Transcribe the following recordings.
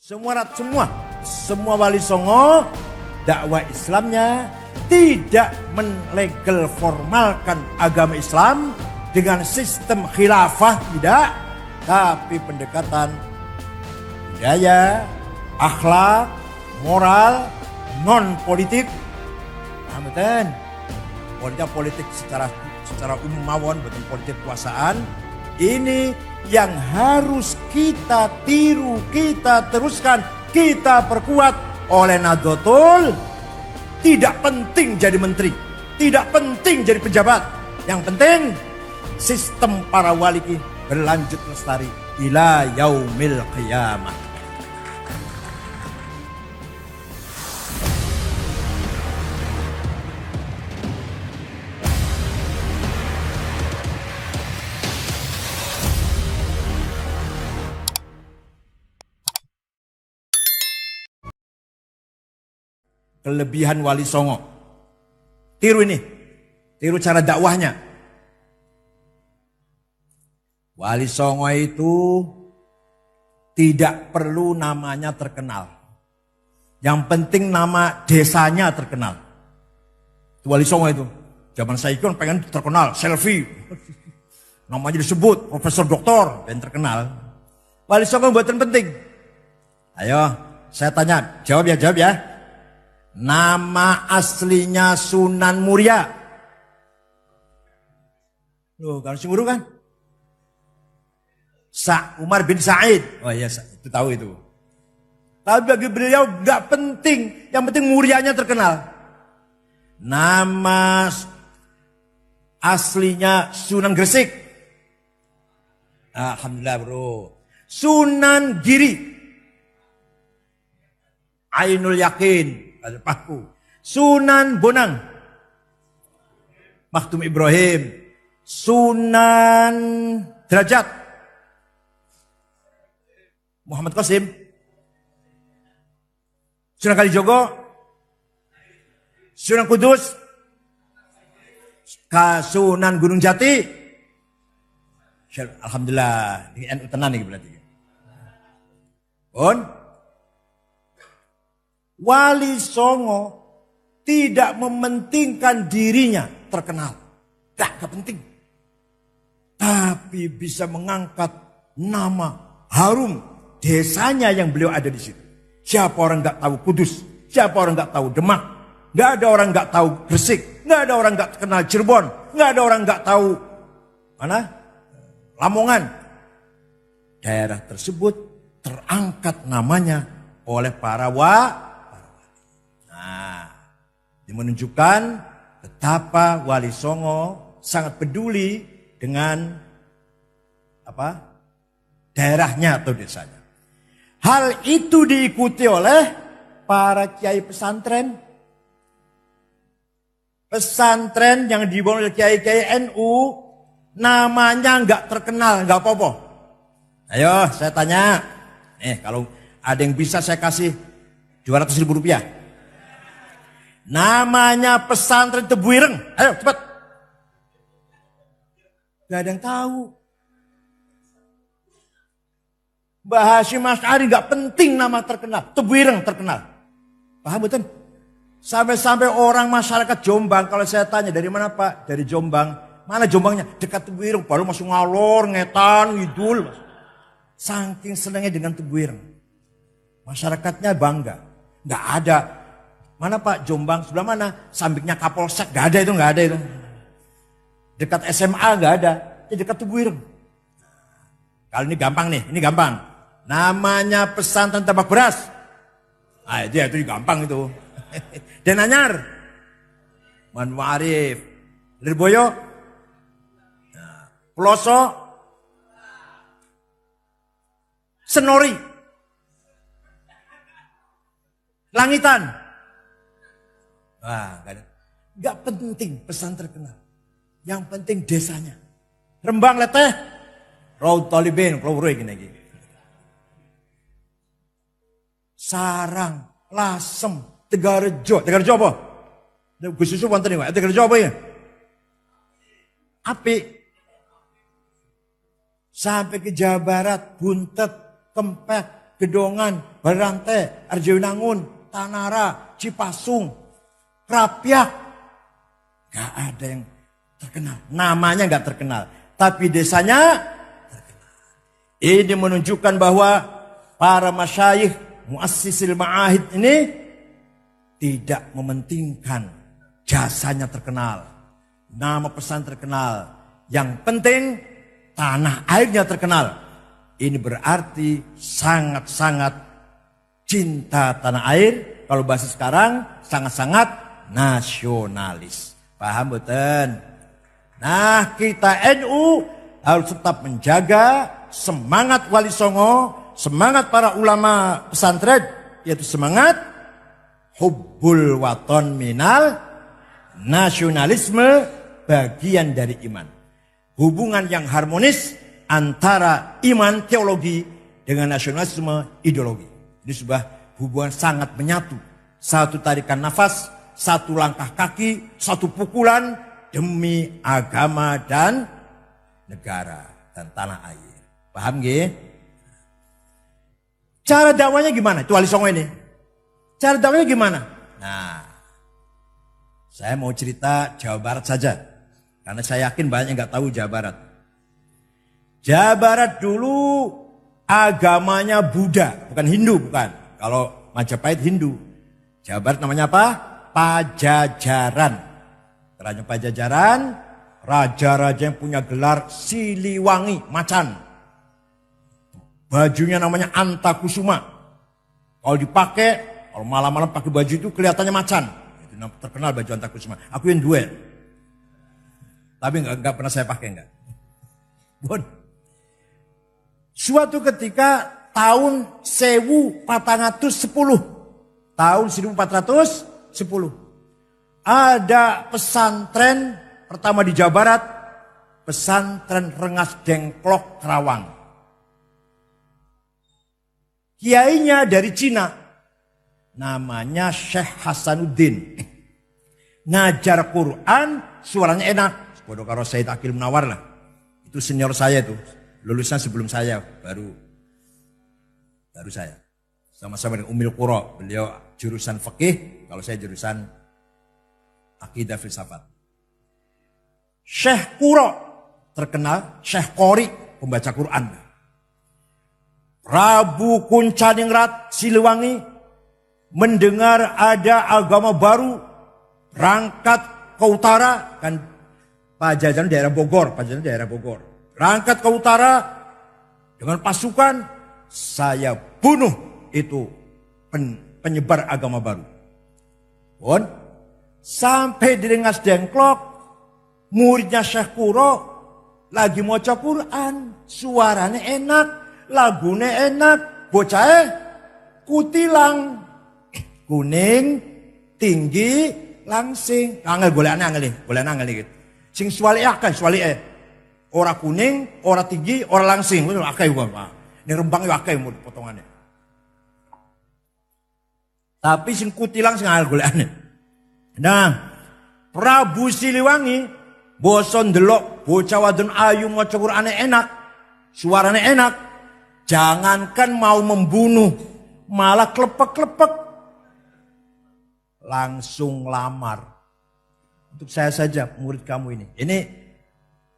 Semua wali songo dakwah Islamnya tidak menlegal formalkan agama Islam dengan sistem khilafah, tidak, tapi pendekatan budaya, akhlak, moral, non politik. Amin. Politik secara umum mawon, bukan politik kekuasaan. Ini yang harus kita tiru, kita teruskan, kita perkuat. Oleh Nahdlatul, tidak penting jadi menteri, tidak penting jadi pejabat. Yang penting sistem para wali berlanjut lestari ila yaumil qiyamah. Kelebihan wali songo. Tiru ini. Tiru cara dakwahnya. Wali songo itu tidak perlu namanya terkenal. Yang penting nama desanya terkenal. Wali songo itu. Zaman saya kan pengen terkenal, selfie. Namanya disebut Profesor Doktor, pengen terkenal. Wali songo buatan penting. Ayo, saya tanya, jawab ya. Nama aslinya Sunan Muria. Loh, kalau singuru kan? Umar bin Said. Oh iya, itu tahu itu. Tapi bagi beliau gak penting. Yang penting Murianya terkenal. Nama aslinya Sunan Gresik. Alhamdulillah bro. Sunan Giri. Ainul Yakin. Paku. Sunan Bonang, Maktum Ibrahim, Sunan Derajat, Muhammad Qasim, Sunan Kalijogo, Sunan Kudus, Sunan Gunung Jati. Alhamdulillah, ini NU tenan nih berarti. Wali songo tidak mementingkan dirinya terkenal. Gak penting. Tapi bisa mengangkat nama harum desanya yang beliau ada di situ. Siapa orang gak tahu Kudus? Siapa orang gak tahu Demak? Gak ada orang gak tahu Gresik. Gak ada orang gak kenal Cirebon. Gak ada orang gak tahu mana? Lamongan. Daerah tersebut terangkat namanya oleh para Ini menunjukkan betapa Wali Songo sangat peduli dengan daerahnya atau desanya. Hal itu diikuti oleh para kiai pesantren. Pesantren yang dibangun oleh kiai-kiai NU namanya nggak terkenal, nggak apa-apa. Ayo saya tanya, kalau ada yang bisa saya kasih 200.000 rupiah. Namanya pesantren Tebuireng. Ayo cepat. Gak ada yang tahu. Mbah Hasyim Asy'ari gak penting nama terkenal. Tebuireng terkenal. Paham betul? Sampai-sampai orang masyarakat Jombang. Kalau saya tanya dari mana Pak? Dari Jombang. Mana Jombangnya? Dekat Tebuireng. Baru masuk Ngalor, Ngetan, Ngidul. Saking senangnya dengan Tebuireng. Masyarakatnya bangga. Gak ada. Mana Pak Jombang? Sebelah mana? Sampingnya Kapolsek. Gak ada itu. Dekat SMA gak ada. Dekat Tebuireng. Kalau ini gampang nih. Ini gampang. Namanya pesantren Tambak Beras. Itu gampang itu. Denanyar. Man Ma'arif. Lirboyo. Peloso. Senori. Langitan. Gak penting pesan terkenal. Yang penting desanya. Rembang leteh. Raud Talibin. Gini. Sarang. Lasem. Tegarejo. Tegarejo apa? Gus Yusuf wonten iki. Tegarejo apa ya? Apik. Sampai ke Jawa Barat. Buntet. Kempet. Gedongan, Barante, Arjawinangun, Tanara, Cipasung, Krapyak. Gak ada yang terkenal. Namanya gak terkenal. Tapi desanya terkenal. Ini menunjukkan bahwa para masyayikh muassisil ma'ahid ini tidak mementingkan jasanya terkenal. Nama pesan terkenal. Yang penting tanah airnya terkenal. Ini berarti sangat-sangat cinta tanah air. Kalau bahasa sekarang sangat-sangat nasionalis. Paham betul? Nah, kita NU harus tetap menjaga semangat Wali Songo, semangat para ulama pesantren, yaitu semangat hubbul waton minal nasionalisme, bagian dari iman. Hubungan yang harmonis antara iman teologi dengan nasionalisme ideologi. Ini sebuah hubungan sangat menyatu. Satu tarikan nafas, satu langkah kaki, satu pukulan demi agama dan negara dan tanah air. Paham gak? Cara dakwanya gimana? Itu Wali Songo ini. Cara dakwanya gimana? Nah, saya mau cerita Jawa Barat saja. Karena saya yakin banyak yang gak tahu Jawa Barat. Jawa Barat dulu agamanya Buddha, bukan Hindu, bukan. Kalau Majapahit Hindu. Jawa Barat namanya apa? Pajajaran. Kerajaan Pajajaran, raja-raja yang punya gelar Siliwangi, macan. Bajunya namanya Antakusuma. Kalau dipakai, kalau malam-malam pakai baju itu kelihatannya macan. Itu terkenal baju Antakusuma. Aku yang duel. Tapi enggak pernah saya pakai enggak. Bon. Suatu ketika tahun 1410. Tahun 1410. Ada pesantren pertama di Jawa Barat. Pesantren Rengas Dengklok Kerawang. Kiainya dari Cina. Namanya Syekh Hasanuddin. Ngajar Quran, suaranya enak. Bodoh karo Said Akil Munawar lah. Itu senior saya itu. Lulusan sebelum saya, baru saya. Sama-sama dengan Umil Qura. Beliau jurusan fikih, kalau saya jurusan akidah filsafat. Syekh Qura terkenal, Syekh Qori pembaca Quran. Prabu Kuncaningrat Siliwangi mendengar ada agama baru, berangkat ke utara, kan Pajajaran daerah Bogor, berangkat ke utara dengan pasukan, saya bunuh itu penyebar agama baru. Pun sampai di Rengas Dengklok, muridnya Syekh Qura lagi maca Quran, suaranya enak, lagunya enak, bocahnya kutilang, kuning, tinggi, langsing. Angel golekane gitu. Sing swalike akeh, ora kuning, ora tinggi, ora langsing. Akeh wae. Ini rembang yo akeh potongane. Tapi sing kutilang sing angel golekane. Nah, Prabu Siliwangi boson ndelok bocah wadon ayu maca Qur'ane enak, suarane enak. Jangankan mau membunuh, malah klepek-klepek. Langsung lamar. Untuk saya saja, murid kamu ini. Ini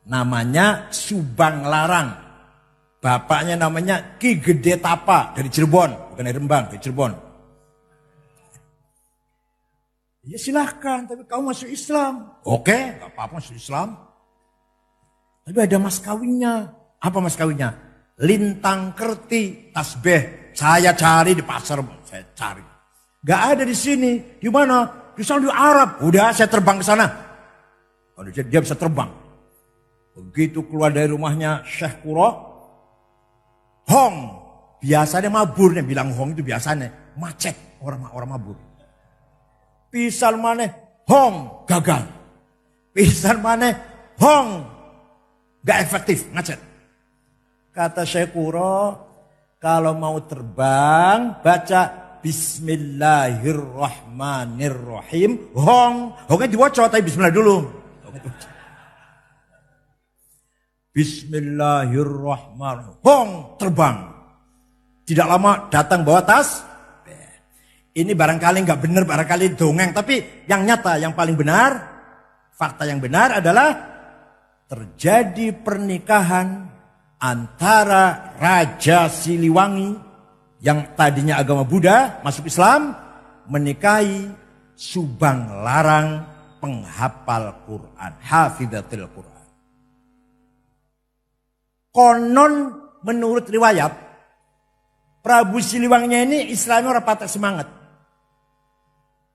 namanya Subang Larang. Bapaknya namanya Ki Gede Tapa dari Cirebon. Bukan dari Rembang, dari Cirebon. Ya silahkan, tapi kamu masuk Islam. Oke, gak apa-apa masuk Islam. Tapi ada mas kawinnya. Apa mas kawinnya? Lintang kerti, tasbih. Saya cari di pasar, saya cari. Gak ada di sini. Di mana? Di sana di Arab. Udah saya terbang ke sana. Dia bisa terbang. Begitu keluar dari rumahnya Syekh Qura. Hong. Biasanya mabur. Nih, bilang hong itu biasanya. Macet. Orang mabur. Pisan maneh. Hong. Gagal. Pisan maneh. Hong. Gak efektif. Macet. Kata Syekh Qura. Kalau mau terbang. Baca. Bismillahirrahmanirrahim. Hongnya diwaca tapi bismillah dulu. Bismillahirrahmanirrahim. Hong terbang. Tidak lama datang bawa tas. Ini barangkali nggak benar, barangkali dongeng. Tapi yang nyata, yang paling benar, fakta yang benar adalah terjadi pernikahan antara Raja Siliwangi yang tadinya agama Buddha masuk Islam menikahi Subang Larang penghafal Quran, hafidzatul Quran. Konon menurut riwayat Prabu Siliwangi ini Islamnya orang patah semangat.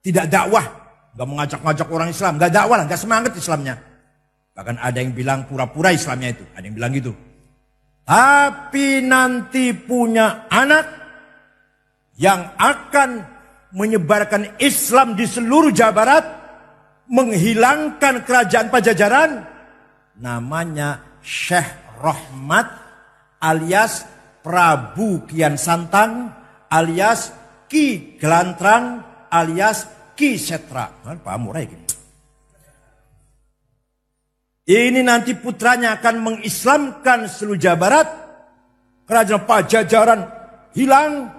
Tidak dakwah, gak mengajak-ngajak orang Islam, gak dakwah lah, gak semangat Islamnya. Bahkan ada yang bilang pura-pura Islamnya itu, ada yang bilang gitu. Tapi nanti punya anak yang akan menyebarkan Islam di seluruh Jawa Barat, menghilangkan kerajaan Pajajaran, namanya Syekh Rahmat alias Prabu Kian Santang alias Ki Gelantrang alias Ki Setra. Pak Murai gini. Ini nanti putranya akan mengislamkan seluruh Jawa Barat. Kerajaan Pajajaran hilang.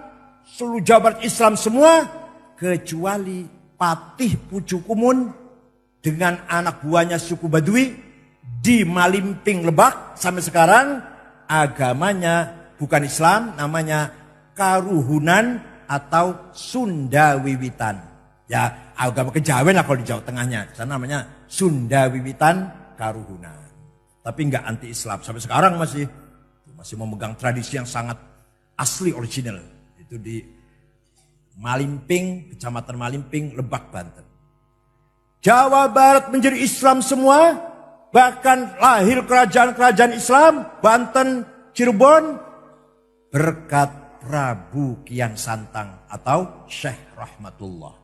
Seluruh Jawa Barat Islam semua. Kecuali Patih Pucukumun dengan anak buahnya suku Badui di Malimping Lebak. Sampai sekarang agamanya bukan Islam, namanya Karuhunan atau Sunda Wiwitan. Ya agama kejawen lah kalau di Jawa Tengahnya. Sana namanya Sunda Wiwitan Karuhunan. Tapi enggak anti Islam. Sampai sekarang masih memegang tradisi yang sangat asli original. Itu di Malimping, Kecamatan Malimping, Lebak, Banten. Jawa Barat menjadi Islam semua. Bahkan lahir kerajaan-kerajaan Islam. Banten, Cirebon. Berkat Prabu Kian Santang atau Syekh Rahmatullah.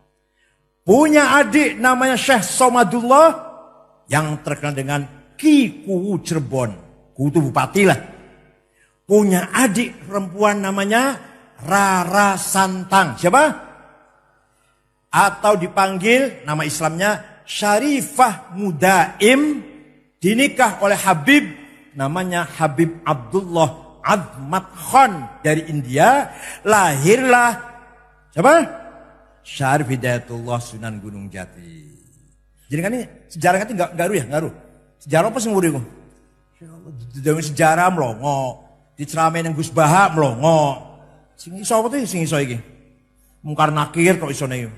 Punya adik namanya Syekh Somadullah yang terkenal dengan Ki Kuwu Cirebon. Kuwu itu bupati lah. Punya adik perempuan namanya Rara Santang. Siapa? Atau dipanggil nama Islamnya Syarifah Mudaim. Dinikah oleh Habib namanya Habib Abdullah Azmat Khan dari India. Lahirlah siapa? Syarif Hidayatullah Sunan Gunung Jati. Jadi kan ini sejarah itu enggak garu ya, ngaruh. Sejarah apa sing nguri ku? Dalam sejarah melongo, diceramain yang Gus Baha melongo. Sing iso apa tuh sing iso iki? Mungkar nakir kok isone iki.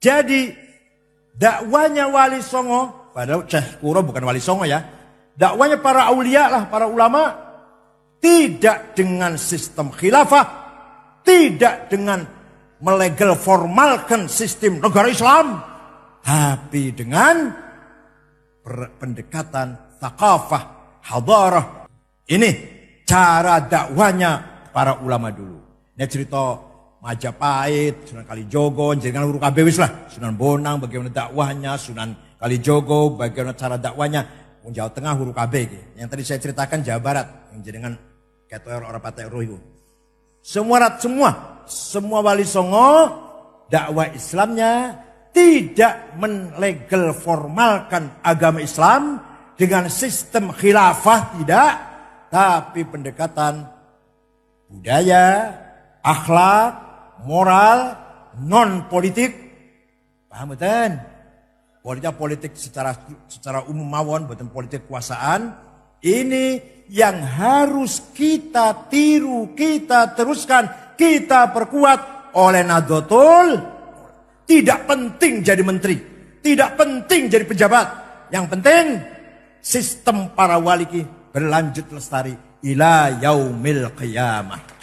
Jadi dakwanya Wali Songo, padahal Syekh Kuro bukan Wali Songo ya. Dakwanya para aulia lah, para ulama. Tidak dengan sistem khilafah. Tidak dengan melegal formalkan sistem negara Islam. Tapi dengan pendekatan thaqafah, hadarah. Ini cara dakwanya para ulama dulu. Ini cerita Majapahit, Sunan Kalijogo, jangan huruf kabeh wis lah. Sunan Bonang bagaimana dakwahnya, Sunan Kalijogo bagaimana cara dakwahnya. Jawa Tengah huruf KB. Yang tadi saya ceritakan Jawa Barat. Yang jenengan ketor orang patek roh itu. Semua Wali Songo dakwah Islamnya tidak melegal formalkan agama Islam dengan sistem khilafah tidak. Tapi pendekatan budaya, akhlak, moral, non politik. Paham betul? Politik secara umum mawon, bukan politik kekuasaan. Ini yang harus kita tiru, kita teruskan, kita perkuat oleh Nahdlatul. Tidak penting jadi menteri, tidak penting jadi pejabat. Yang penting sistem para wali berlanjut lestari ila yaumil qiyamah.